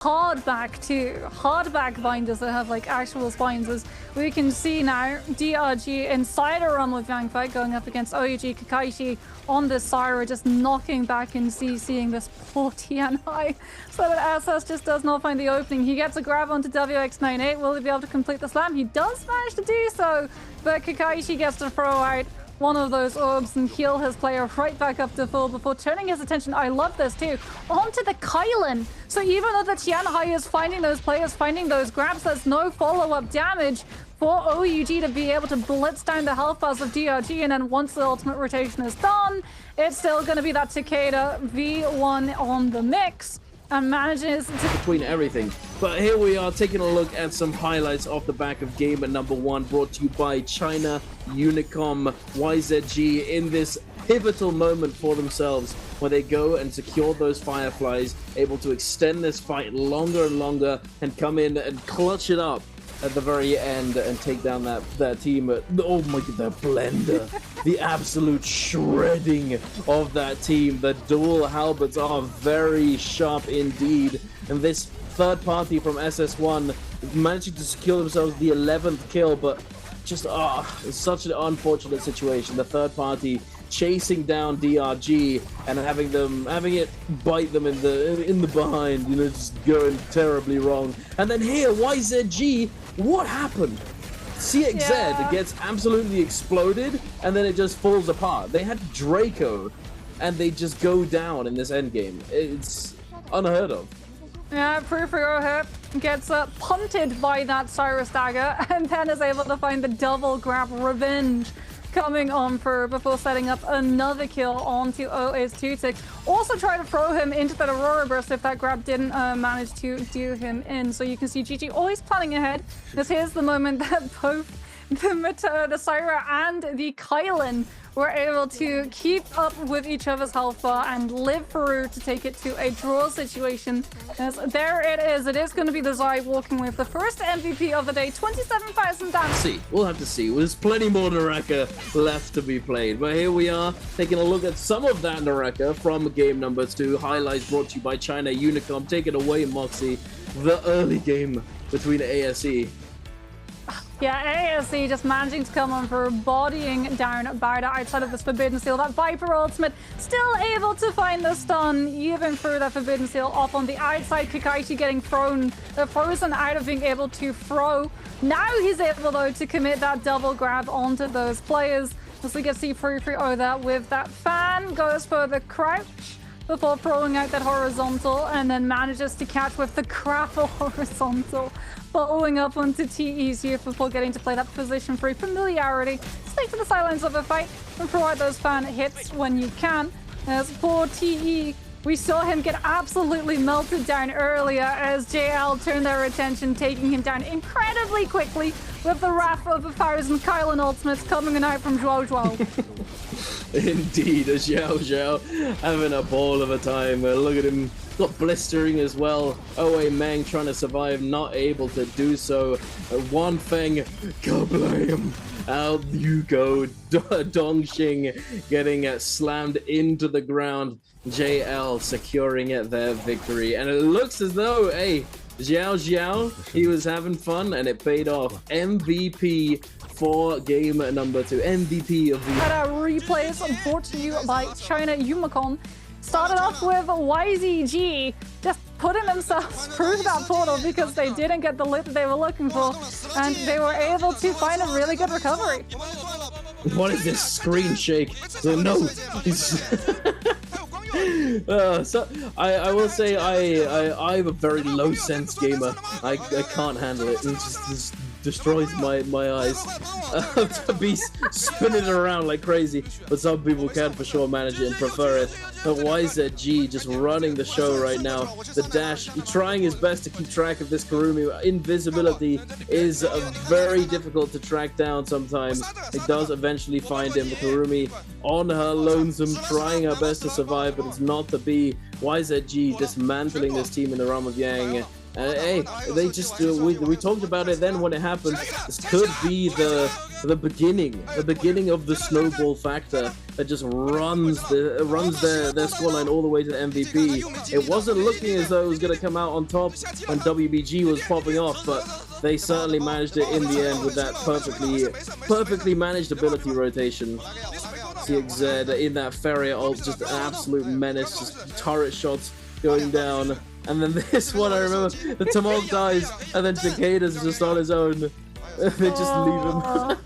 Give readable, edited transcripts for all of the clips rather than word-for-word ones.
hardback too. Hardback binders that have like actual spines, as we can see now. DRG inside a Realm of Yang fight going up against OUG Kakashi on this Syra, just knocking back and CCing this poor TNI so that SS just does not find the opening. He gets a grab onto WX98. Will he be able to complete the slam? He does manage to do so, but Kakashi gets to throw out one of those orbs and heal his player right back up to full before turning his attention, I love this too, onto the Kylan. So even though the Tianhai is finding those players, finding those grabs, there's no follow-up damage for OUG to be able to blitz down the health bars of DRG, and then once the ultimate rotation is done, it's still going to be that Takeda V1 on the mix. And manages to between everything. But here we are taking a look at some highlights off the back of game number 1, brought to you by China Unicom YZG in this pivotal moment for themselves, where they go and secure those Fireflies, able to extend this fight longer and longer and come in and clutch it up at the very end and take down that team. Oh my god, the blender. The absolute shredding of that team. The dual halberds are very sharp indeed. And this third party from SS1 managing to secure themselves the 11th kill, but just it's such an unfortunate situation. The third party chasing down DRG and having it bite them in the behind, you know, just going terribly wrong. And then here, YZG, what happened? CXZ gets absolutely exploded and then it just falls apart. They had Draco and they just go down in this endgame. It's unheard of. Yeah, Frufrio hit, gets punted by that Cyrus dagger, and then is able to find the double grab revenge coming on for before setting up another kill onto OS2Tick. Also try to throw him into that Aurora Burst if that grab didn't manage to do him in. So you can see GG always planning ahead, because here's the moment that both the Syra and the Kylan were able to keep up with each other's health bar and live through to take it to a draw situation. As there it is. It is going to be the Zai walking with the first MVP of the day, 27,000 damage. We'll have to see. There's plenty more Naraka left to be played. But here we are, taking a look at some of that Naraka from game number 2. Highlights brought to you by China Unicom. Take it away, Moxie. The early game between ASE. Yeah, ASE just managing to come on for bodying down Bowder outside of this Forbidden Seal. That Viper ultimate still able to find the stun even through that Forbidden Seal off on the outside. Kakashi getting frozen out of being able to throw. Now he's able though to commit that double grab onto those players. As we can see Free that with that fan, goes for the crouch before throwing out that horizontal, and then manages to catch with the grapple horizontal, following up onto TE's here before getting to play that position free familiarity. Stay to the sidelines of the fight and throw out those fan hits when you can. As for TE, we saw him get absolutely melted down earlier as JL turned their attention, taking him down incredibly quickly with the Wrath of 1,000 Kylan ultimates coming out from Zhuo. Indeed, a Xiao having a ball of a time. Look at him, got blistering as well. Oe Meng trying to survive, not able to do so. One Feng, go blame. Out you go. Dongxing getting slammed into the ground. JL securing their victory. And it looks as though, hey, Xiao, he was having fun and it paid off. MVP for game number 2. MVP of the... At our replays brought to you by China Unicom. Started off with YZG just putting themselves through that portal because they didn't get the loot that they were looking for, and they were able to find a really good recovery. What is this screen shake? No! So I will say I'm a very low sense gamer. I can't handle it. It just destroys my eyes to be spinning around like crazy. But some people can for sure manage it and prefer it. But YZG just running the show right now. The dash, trying his best to keep track of this Kurumi. Invisibility is very difficult to track down sometimes. It does eventually find him. Kurumi on her lonesome, trying her best to survive, but it's not to be. YZG dismantling this team in the Realm of Yang. Hey, they just we talked about it then when it happened. This could be the beginning of the snowball factor that just runs their scoreline all the way to the MVP. It wasn't looking as though it was going to come out on top when WBG was popping off, but they certainly managed it in the end with that perfectly managed ability rotation. CXZ in that Farrier ult, just an absolute menace, just turret shots going down. And then this one, I remember, the Tamok dies, and then Takeda's just on his own. They just leave him.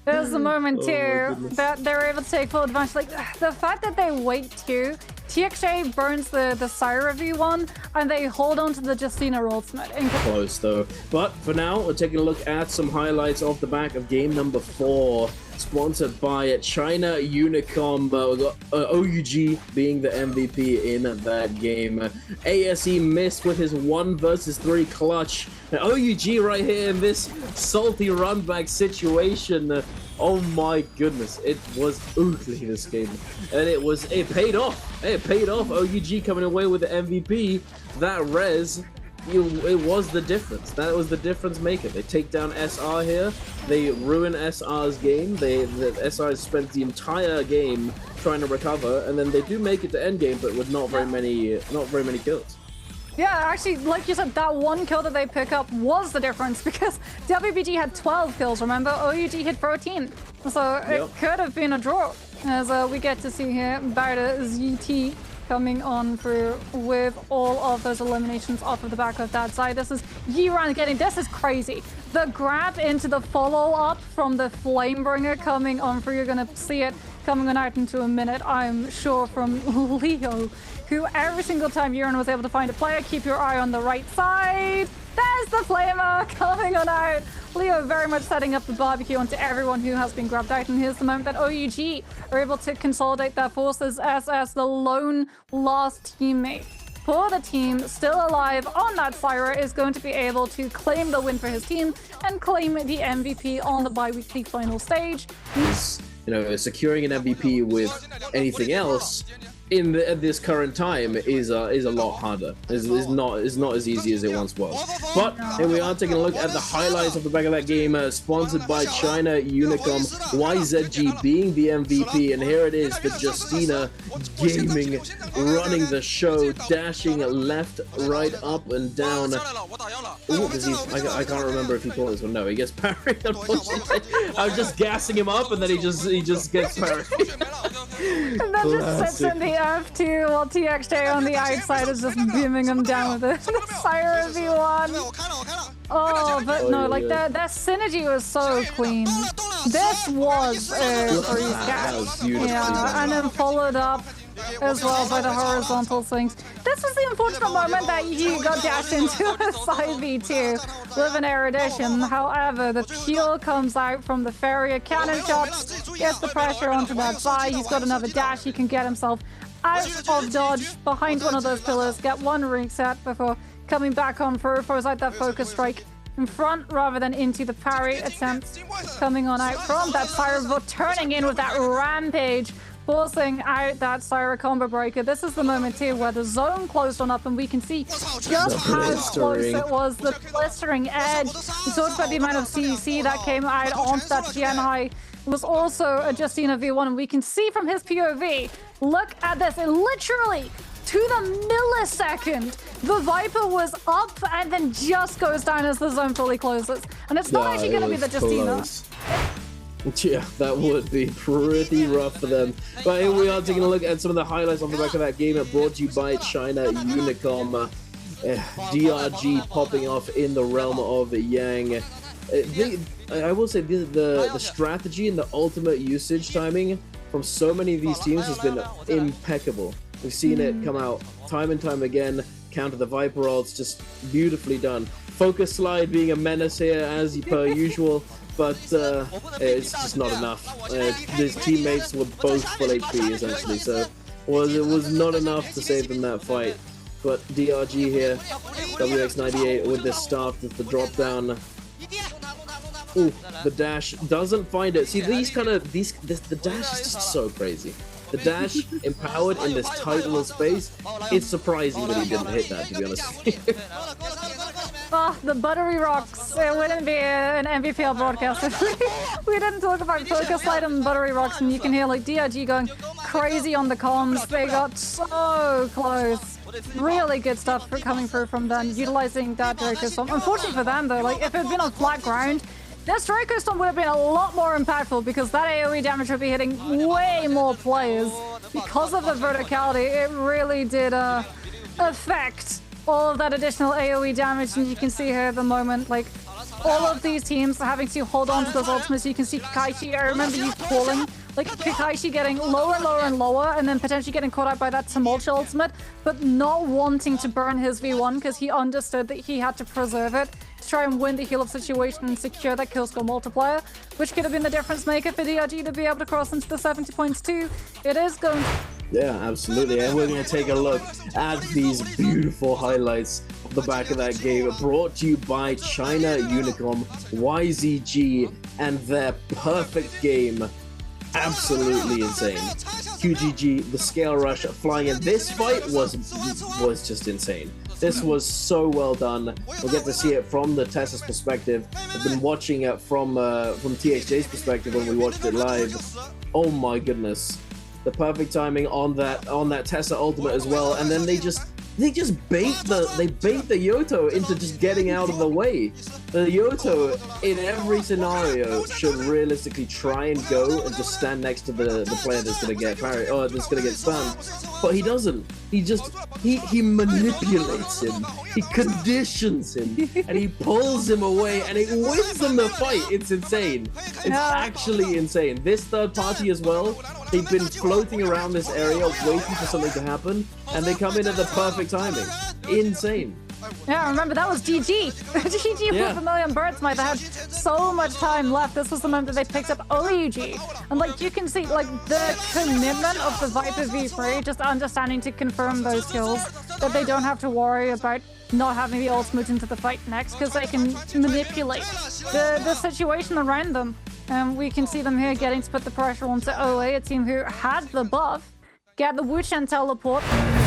There's the moment too that they're able to take full advantage. Like the fact that they wait too. TXJ burns the Syra V1 and they hold on to the Justina ultimate. Close though. But for now, we're taking a look at some highlights off the back of game number 4. Sponsored by China Unicom. We got OUG being the MVP in that game. ASE missed with his 1 versus 3 clutch. And OUG right here in this salty run back situation. Oh my goodness, it was ugly this game, and it paid off. It paid off. OUG coming away with the MVP. That res, it was the difference. That was the difference maker. They take down SR here. They ruin SR's game. The SR spent the entire game trying to recover, and then they do make it to end game, but with not very many kills. Yeah, actually, like you said, that 1 kill that they pick up was the difference because WBG had 12 kills, remember? OUG hit 14. So it could have been a draw. As we get to see here, Barda ZT coming on through with all of those eliminations off of the back of that side. This is Yiran getting, this is crazy. The grab into the follow-up from the Flamebringer coming on through. You're going to see it coming on out into a minute, I'm sure, from Leo, who every single time Yiran was able to find a player, keep your eye on the right side. There's the Flamer coming on out. Leo very much setting up the barbecue onto everyone who has been grabbed out. And here's the moment that OUG are able to consolidate their forces as the lone last teammate for the team still alive on that Syra is going to be able to claim the win for his team and claim the MVP on the bi-weekly final stage. You know, securing an MVP with anything else at this current time is a lot harder. It's not as easy as it once was. But here we are taking a look at the highlights of the back of that game, sponsored by China Unicom. YZG being the MVP, and here it is for Justina Gaming running the show, dashing left, right, up, and down. Ooh, I can't remember if he called this one. No, he gets parried. Unfortunately, I was just gassing him up, and then he just gets parried. And then just sits in the F2 while TXJ on the outside is just beaming him down with the Syra V1. Oh, but no, like that synergy was so clean. This was a freeze catch. Yeah, and then followed up as well by the horizontal swings. This was the unfortunate moment that he got dashed into a side V2 with an erudition. However, the peel comes out from the Farrier cannon shots, gets the pressure onto that side. He's got another dash. He can get himself out of dodge behind one of those pillars, get one reset before coming back on through, throws out that focus strike in front rather than into the parry attempt, coming on out from that Syra, but turning in with that rampage, forcing out that Syra combo breaker. This is the moment too where the zone closed on up and we can see just how close it was, the blistering edge. We talked about the amount of CEC that came out onto that Gen High. It was also a Justina V1, and we can see from his POV, look at this, it literally, to the millisecond, the Viper was up and then just goes down as the zone fully closes. And it's not actually going to be the Justina. Yeah, that would be pretty rough for them. But here we are taking a look at some of the highlights on the back of that game, brought to you by China Unicom. DRG popping off in the realm of Yang. I will say the strategy and the ultimate usage timing from so many of these teams has been impeccable. We've seen it come out time and time again. Counter the Viper ults, just beautifully done. Focus slide being a menace here as per usual, but it's just not enough. His teammates were both full HP essentially, so it was not enough to save them that fight. But DRG here, WX98 with this staff with the drop down. Ooh, the dash doesn't find it. See, the dash is just so crazy. The dash, empowered in this tight little space, it's surprising that he didn't hit that, to be honest. Oh, the buttery rocks. It wouldn't be an MVPL broadcast if we didn't talk about Focus Light and buttery rocks, and you can hear like DRG going crazy on the comms. They got so close. Really good stuff coming through from them, utilizing that Draco Storm. Unfortunately for them though, like if it had been on flat ground, this Draco Storm would have been a lot more impactful because that AoE damage would be hitting way more players. Because of the verticality, it really did affect all of that additional AoE damage, and you can see here at the moment, like, all of these teams are having to hold on to those ultimates. You can see Kakaishi, I remember you calling, like, Kakaishi getting lower and lower and lower, and then potentially getting caught out by that Tumultuous ultimate, but not wanting to burn his V1 because he understood that he had to preserve it to try and win the heal-up situation and secure that kill score multiplier, which could have been the difference maker for DRG to be able to cross into the 70 points too. It is going to... Yeah, absolutely. And we're going to take a look at these beautiful highlights of the back of that game, brought to you by China Unicom, YZG, and their perfect game. Absolutely insane. QGG, the scale rush flying in this fight was just insane. This was so well done. We'll get to see it from the Tessa's perspective. I've been watching it from TXJ's perspective when we watched it live. Oh my goodness. The perfect timing on that Tessa ultimate as well, and then they just bait the Yoto into just getting out of the way. The Yoto in every scenario should realistically try and go and just stand next to the player that's gonna get parried or that's gonna get stunned, but he doesn't. He manipulates him, he conditions him, and he pulls him away, and it wins them the fight. It's insane. It's actually insane. This third party as well, they've been floating around this area waiting for something to happen, and they come in at the perfect timing. Insane. Yeah, remember that was GG. GG with a million birds might have had so much time left. This was the moment that they picked up OUG. And like you can see, like the commitment of the Viper V3, just understanding to confirm those kills, that they don't have to worry about not having the ultimate into the fight next, because they can manipulate the situation around them. And we can see them here getting to put the pressure onto OA, a team who had the buff, get the Wuchen teleport.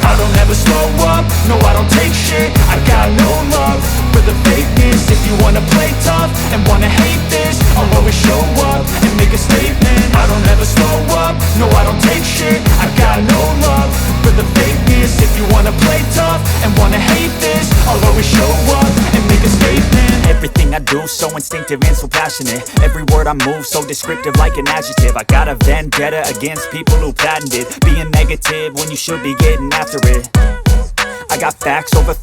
I don't ever slow up, no I don't take shit. I got no love for the fakeness. If you wanna play tough and wanna hate this, I'll always show up and make a statement. I don't ever slow up, no I don't take shit. I got no love for the fakeness. If you wanna play tough and wanna hate this, I'll always show up and make a statement. Everything I do so instinctive and so passionate. Every word I move so descriptive like an adjective. I got a vendetta against people who patented being negative when you should be getting after it. I got facts over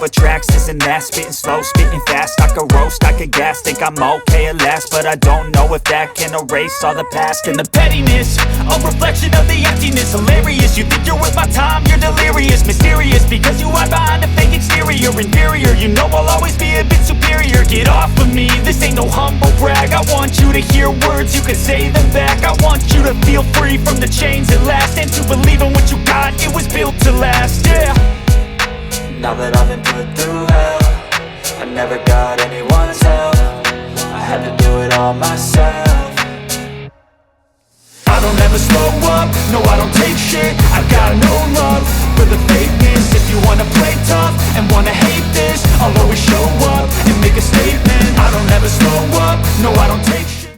tracks, this and that. Spitting slow, spitting fast. I could roast, I could gas. Think I'm okay at last, but I don't know if that can erase all the past. And the pettiness, a reflection of the emptiness. Hilarious, you think you're worth my time, you're delirious. Mysterious, because you hide behind a fake exterior. Inferior, you know I'll always be a bit superior. Get off of me, this ain't no humble brag. I want you to hear words, you can say them back. I want you to feel free from the chains at last, and to believe in what you got, it was built to last, yeah. Now that I've been put through hell, I never got anyone's help. I had to do it all myself. I don't ever slow up, no I don't take shit. I got no love for the fakeness. If you wanna play tough and wanna hate this, I'll always show